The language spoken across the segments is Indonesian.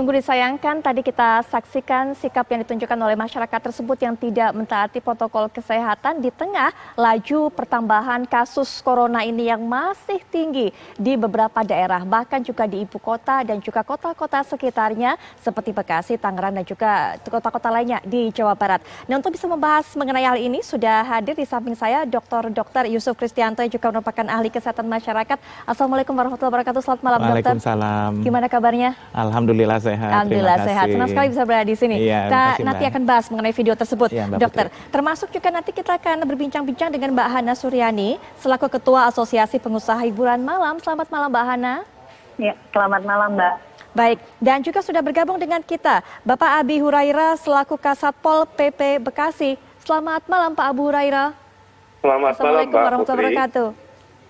Sungguh disayangkan tadi kita saksikan sikap yang ditunjukkan oleh masyarakat tersebut yang tidak mentaati protokol kesehatan di tengah laju pertambahan kasus corona ini yang masih tinggi di beberapa daerah, bahkan juga di ibu kota dan juga kota-kota sekitarnya seperti Bekasi, Tangerang dan juga kota-kota lainnya di Jawa Barat. Nah, untuk bisa membahas mengenai hal ini sudah hadir di samping saya Dr. Yusuf Kristianto yang juga merupakan ahli kesehatan masyarakat. Assalamualaikum warahmatullahi wabarakatuh. Selamat malam, Dokter. Waalaikumsalam. Gimana kabarnya? Alhamdulillah sehat. Alhamdulillah sehat. Senang sekali bisa berada di sini. Iya, Kita makasih, nanti akan bahas mengenai video tersebut, iya, Dokter. Termasuk juga nanti kita akan berbincang-bincang dengan Mbak Hana Suryani selaku Ketua Asosiasi Pengusaha Hiburan Malam. Selamat malam, Mbak Hana. Ya, selamat malam, Mbak. Baik, dan juga sudah bergabung dengan kita Bapak Abi Huraira selaku Kasatpol PP Bekasi. Selamat malam, Pak Abu Huraira. Selamat malam, Assalamualaikum Mbak warahmatullahi Putri. wabarakatuh.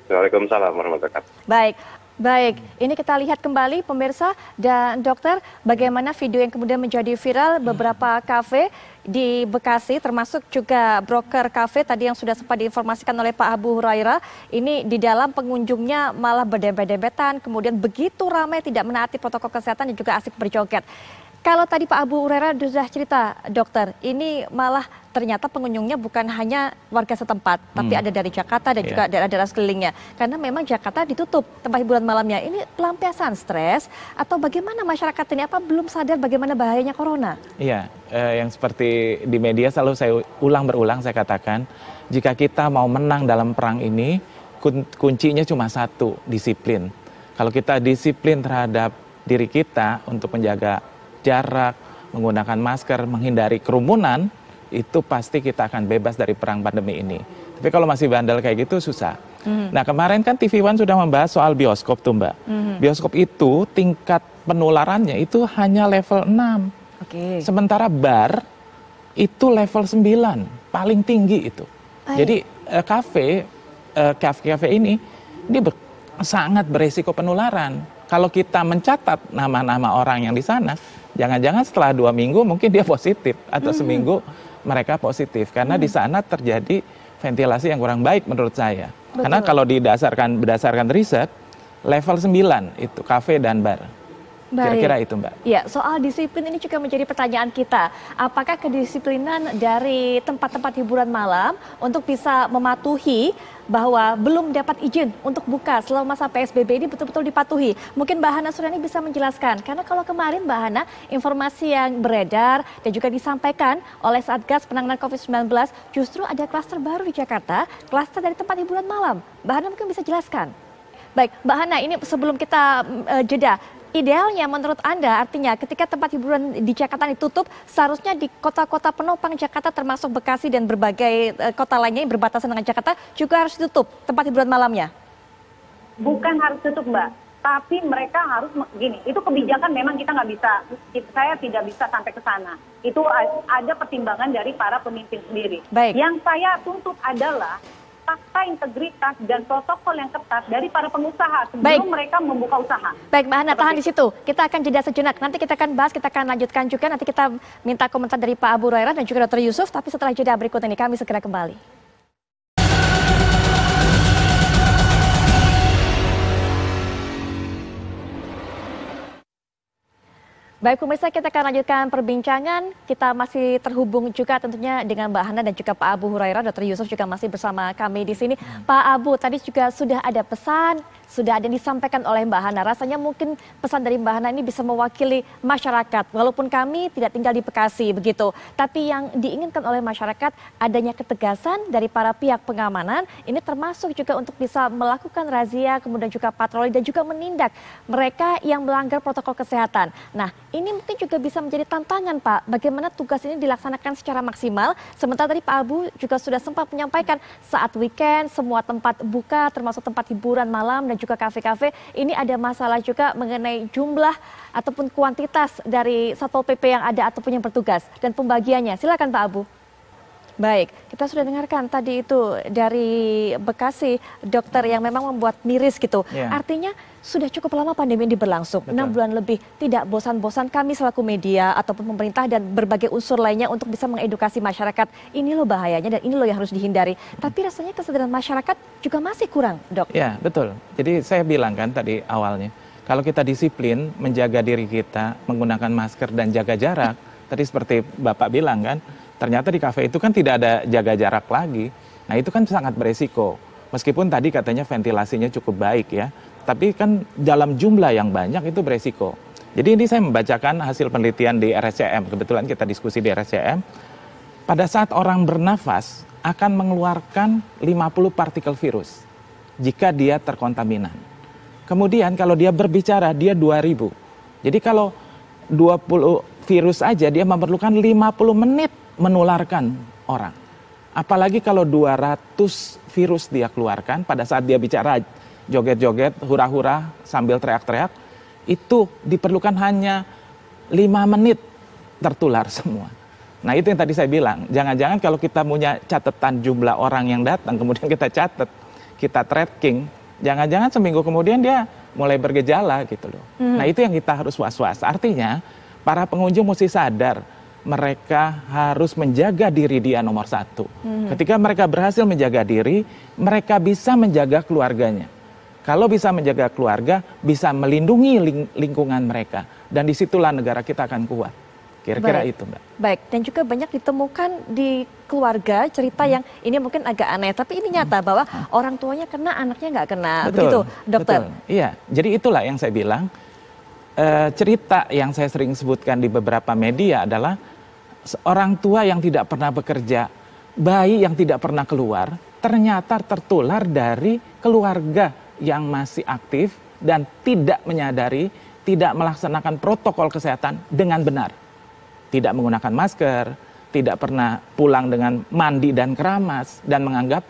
Waalaikumsalam warahmatullahi wabarakatuh. Baik, ini kita lihat kembali pemirsa dan dokter bagaimana video yang kemudian menjadi viral beberapa kafe di Bekasi termasuk juga broker kafe tadi yang sudah sempat diinformasikan oleh Pak Abu Huraira. Ini di dalam pengunjungnya malah berdempet-dempetan, kemudian begitu ramai tidak menaati protokol kesehatan dan juga asik berjoget. Kalau tadi Pak Abu Huraira sudah cerita, dokter, ini malah ternyata pengunjungnya bukan hanya warga setempat, tapi ada dari Jakarta dan juga daerah-daerah sekelilingnya. Karena memang Jakarta ditutup tempat hiburan malamnya. Ini pelampiasan stres atau bagaimana masyarakat ini? Apa belum sadar bagaimana bahayanya corona? Iya, yang seperti di media selalu saya berulang saya katakan, jika kita mau menang dalam perang ini, kuncinya cuma satu, disiplin. Kalau kita disiplin terhadap diri kita untuk menjaga jarak, menggunakan masker, menghindari kerumunan, itu pasti kita akan bebas dari perang pandemi ini. Tapi kalau masih bandel kayak gitu susah. Nah, kemarin kan TV One sudah membahas soal bioskop tuh, Mbak. Bioskop itu tingkat penularannya itu hanya level 6. Sementara bar itu level 9, paling tinggi itu. Jadi kafe ini sangat beresiko penularan. Kalau kita mencatat nama-nama orang yang di sana, jangan-jangan setelah 2 minggu mungkin dia positif atau seminggu mereka positif karena di sana terjadi ventilasi yang kurang baik menurut saya. Betul. Karena kalau berdasarkan riset level 9 itu kafe dan bar. Kira-kira itu, Mbak. Ya, soal disiplin ini juga menjadi pertanyaan kita. Apakah kedisiplinan dari tempat-tempat hiburan malam untuk bisa mematuhi bahwa belum dapat izin untuk buka selama masa PSBB ini betul-betul dipatuhi? Mungkin Mbak Hana Suryani bisa menjelaskan. Karena kalau kemarin Mbak Hana, informasi yang beredar dan juga disampaikan oleh Satgas Penanganan COVID-19, justru ada klaster baru di Jakarta, klaster dari tempat hiburan malam. Mbak Hana mungkin bisa jelaskan. Baik, Mbak Hana, ini sebelum kita jeda, idealnya menurut Anda artinya ketika tempat hiburan di Jakarta ditutup, seharusnya di kota-kota penopang Jakarta termasuk Bekasi dan berbagai kota lainnya yang berbatasan dengan Jakarta juga harus ditutup tempat hiburan malamnya? Bukan harus tutup, Mbak. Tapi mereka harus gini, itu kebijakan memang kita nggak bisa, saya tidak bisa sampai ke sana. Itu ada pertimbangan dari para pemimpin sendiri. Baik. Yang saya tuntut adalah fakta integritas dan protokol yang ketat dari para pengusaha sebelum mereka membuka usaha. Baik, Mbak Hana, tahan di situ. Kita akan jeda sejenak. Nanti kita akan bahas, kita akan lanjutkan juga. Nanti kita minta komentar dari Pak Abu Huraira dan juga Dr. Yusuf. Tapi setelah jeda berikut ini kami segera kembali. Baik pemirsa, kita akan lanjutkan perbincangan. Kita masih terhubung juga tentunya dengan Mbak Hana dan juga Pak Abu Huraira. Dr. Yusuf juga masih bersama kami di sini. Pak Abu, tadi juga sudah ada pesan, sudah ada yang disampaikan oleh Mbak Hana. Rasanya mungkin pesan dari Mbak Hana ini bisa mewakili masyarakat. Walaupun kami tidak tinggal di Bekasi begitu. Tapi yang diinginkan oleh masyarakat adanya ketegasan dari para pihak pengamanan. Ini termasuk juga untuk bisa melakukan razia, kemudian juga patroli dan juga menindak mereka yang melanggar protokol kesehatan. Nah, ini mungkin juga bisa menjadi tantangan, Pak. Bagaimana tugas ini dilaksanakan secara maksimal. Sementara tadi Pak Abu juga sudah sempat menyampaikan saat weekend semua tempat buka termasuk tempat hiburan malam dan juga kafe-kafe. Ini ada masalah juga mengenai jumlah ataupun kuantitas dari Satpol PP yang ada ataupun yang bertugas dan pembagiannya. Silakan Pak Abu. Baik, kita sudah dengarkan tadi itu dari Bekasi, dokter yang memang membuat miris gitu. Artinya sudah cukup lama pandemi ini berlangsung, 6 bulan lebih. Tidak bosan-bosan kami selaku media ataupun pemerintah dan berbagai unsur lainnya untuk bisa mengedukasi masyarakat. Ini loh bahayanya dan ini loh yang harus dihindari. Tapi rasanya kesadaran masyarakat juga masih kurang, Dok. Ya, betul. Jadi saya bilang kan tadi awalnya, Kalau kita disiplin menjaga diri kita, menggunakan masker dan jaga jarak, tadi seperti Bapak bilang kan, ternyata di kafe itu kan tidak ada jaga jarak lagi. Nah itu kan sangat beresiko. Meskipun tadi katanya ventilasinya cukup baik ya, tapi kan dalam jumlah yang banyak itu beresiko. Jadi ini saya membacakan hasil penelitian di RSCM, kebetulan kita diskusi di RSCM. Pada saat orang bernafas akan mengeluarkan 50 partikel virus jika dia terkontaminan. Kemudian kalau dia berbicara dia 2000. Jadi kalau 20 virus aja dia memerlukan 50 menit menularkan orang. Apalagi kalau 200 virus dia keluarkan pada saat dia bicara joget-joget, hura-hura sambil teriak-teriak, itu diperlukan hanya 5 menit tertular semua. Nah itu yang tadi saya bilang, jangan-jangan kalau kita punya catatan jumlah orang yang datang, kemudian kita catat, kita tracking, jangan-jangan seminggu kemudian dia mulai bergejala gitu loh. Nah itu yang kita harus was-was. Artinya para pengunjung mesti sadar mereka harus menjaga diri dia nomor satu. Ketika mereka berhasil menjaga diri, mereka bisa menjaga keluarganya. Kalau bisa menjaga keluarga, bisa melindungi lingkungan mereka. Dan disitulah negara kita akan kuat. Kira-kira itu Mbak. Baik, dan juga banyak ditemukan di keluarga cerita yang ini mungkin agak aneh, tapi ini nyata bahwa orang tuanya kena, anaknya nggak kena. Betul, begitu dokter? Betul. Iya, jadi itulah yang saya bilang, cerita yang saya sering sebutkan di beberapa media adalah orang tua yang tidak pernah bekerja, bayi yang tidak pernah keluar, ternyata tertular dari keluarga yang masih aktif dan tidak menyadari, tidak melaksanakan protokol kesehatan dengan benar. Tidak menggunakan masker, tidak pernah pulang dengan mandi dan keramas, dan menganggap,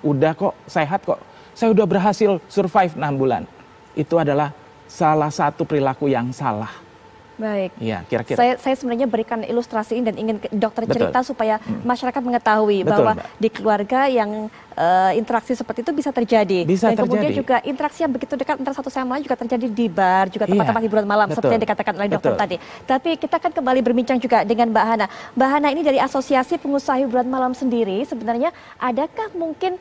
udah kok, sehat kok, saya udah berhasil survive 6 bulan. Itu adalah salah satu perilaku yang salah. Baik, ya, kira-kira. Saya sebenarnya berikan ilustrasi ini dan ingin dokter cerita supaya masyarakat mengetahui bahwa di keluarga yang interaksi seperti itu bisa terjadi. Dan kemudian juga interaksi yang begitu dekat antara satu sama lain juga terjadi di bar, juga tempat-tempat hiburan malam seperti yang dikatakan oleh dokter tadi. Tapi kita akan kembali berbincang juga dengan Mbak Hana. Mbak Hana ini dari Asosiasi Pengusaha Hiburan Malam sendiri, sebenarnya adakah mungkin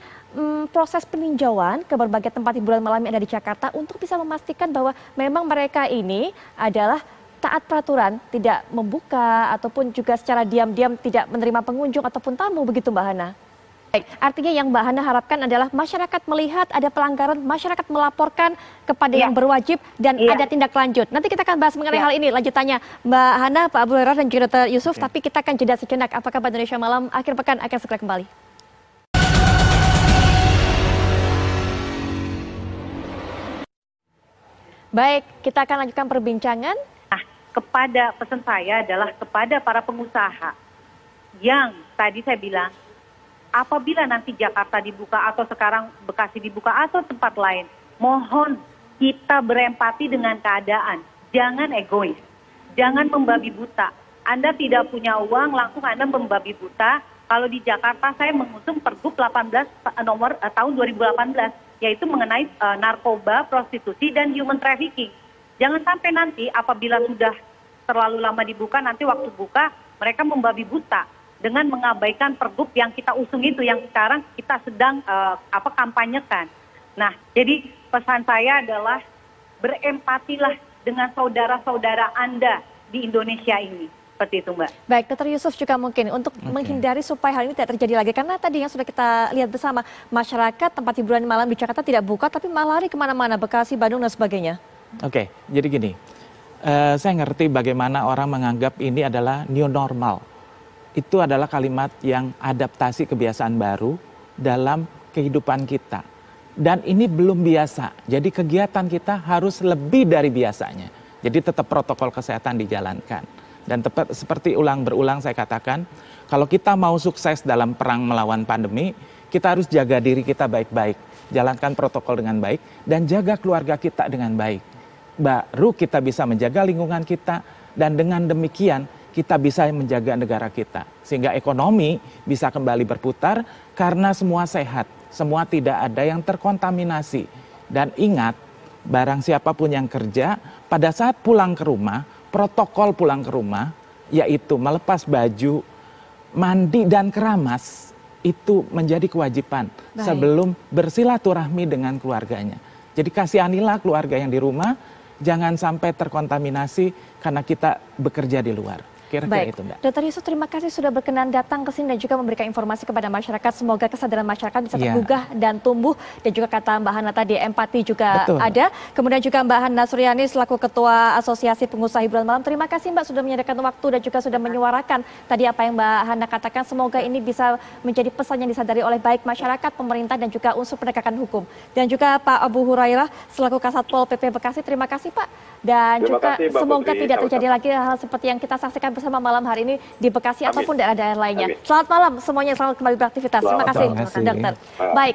proses peninjauan ke berbagai tempat hiburan malam yang ada di Jakarta untuk bisa memastikan bahwa memang mereka ini adalah taat peraturan, tidak membuka ataupun juga secara diam-diam tidak menerima pengunjung ataupun tamu, begitu Mbak Hana? Baik, artinya yang Mbak Hana harapkan adalah masyarakat melihat ada pelanggaran, masyarakat melaporkan kepada yang berwajib dan ada tindak lanjut. Nanti kita akan bahas mengenai hal ini lanjutannya Mbak Hana, Pak Abu Hurairah dan juga Dr. Yusuf, tapi kita akan jeda sejenak. Apa kabar Indonesia Malam akhir pekan akan segera kembali. Baik, kita akan lanjutkan perbincangan. Pesan saya adalah kepada para pengusaha yang tadi saya bilang, apabila nanti Jakarta dibuka atau sekarang Bekasi dibuka atau tempat lain, mohon kita berempati dengan keadaan, jangan egois, jangan membabi buta. Anda tidak punya uang, langsung Anda membabi buta. Kalau di Jakarta saya mengusung Pergub 18 nomor tahun 2018, yaitu mengenai narkoba, prostitusi, dan human trafficking. Jangan sampai nanti apabila sudah terlalu lama dibuka, nanti waktu buka mereka membabi buta dengan mengabaikan pergub yang kita usung itu, yang sekarang kita sedang kampanyekan. Nah, jadi pesan saya adalah berempatilah dengan saudara-saudara Anda di Indonesia ini. Seperti itu Mbak. Baik, Dr. Yusuf juga mungkin untuk menghindari supaya hal ini tidak terjadi lagi. Karena tadi yang sudah kita lihat bersama, masyarakat tempat hiburan malam di Jakarta tidak buka tapi malah lari kemana-mana, Bekasi, Bandung dan sebagainya. Oke, jadi gini, saya ngerti bagaimana orang menganggap ini adalah new normal. Itu adalah kalimat yang adaptasi kebiasaan baru dalam kehidupan kita. Dan ini belum biasa, jadi kegiatan kita harus lebih dari biasanya. Jadi tetap protokol kesehatan dijalankan. Dan tepat seperti berulang saya katakan, kalau kita mau sukses dalam perang melawan pandemi, kita harus jaga diri kita baik-baik. Jalankan protokol dengan baik dan jaga keluarga kita dengan baik. Baru kita bisa menjaga lingkungan kita, dan dengan demikian kita bisa menjaga negara kita. Sehingga ekonomi bisa kembali berputar karena semua sehat, semua tidak ada yang terkontaminasi. Dan ingat, barang siapapun yang kerja, pada saat pulang ke rumah, protokol pulang ke rumah, yaitu melepas baju, mandi dan keramas, itu menjadi kewajiban sebelum bersilaturahmi dengan keluarganya. Jadi kasihanilah keluarga yang di rumah, jangan sampai terkontaminasi karena kita bekerja di luar. Kira-kira itu, Mbak. Dr. Yusuf, terima kasih sudah berkenan datang ke sini dan juga memberikan informasi kepada masyarakat. Semoga kesadaran masyarakat bisa tergugah dan tumbuh. Dan juga kata Mbak Hana tadi, empati juga ada. Kemudian juga Mbak Hana Suryani selaku Ketua Asosiasi Pengusaha Hiburan Malam. Terima kasih Mbak sudah menyediakan waktu dan juga sudah menyuarakan tadi apa yang Mbak Hana katakan. Semoga ini bisa menjadi pesan yang disadari oleh baik masyarakat, pemerintah, dan juga unsur penegakan hukum. Dan juga Pak Abu Hurairah selaku Kasatpol PP Bekasi. Terima kasih Pak. Dan Terima juga kasih, Mbak semoga Putri. tidak terjadi Sama-sama. lagi hal seperti yang kita saksikan bersama malam hari ini di Bekasi Amin. ataupun daerah-daerah lainnya. Amin. Selamat malam semuanya, selamat kembali beraktivitas. Terima Selamat kasih, malam. dokter. Malam. Baik.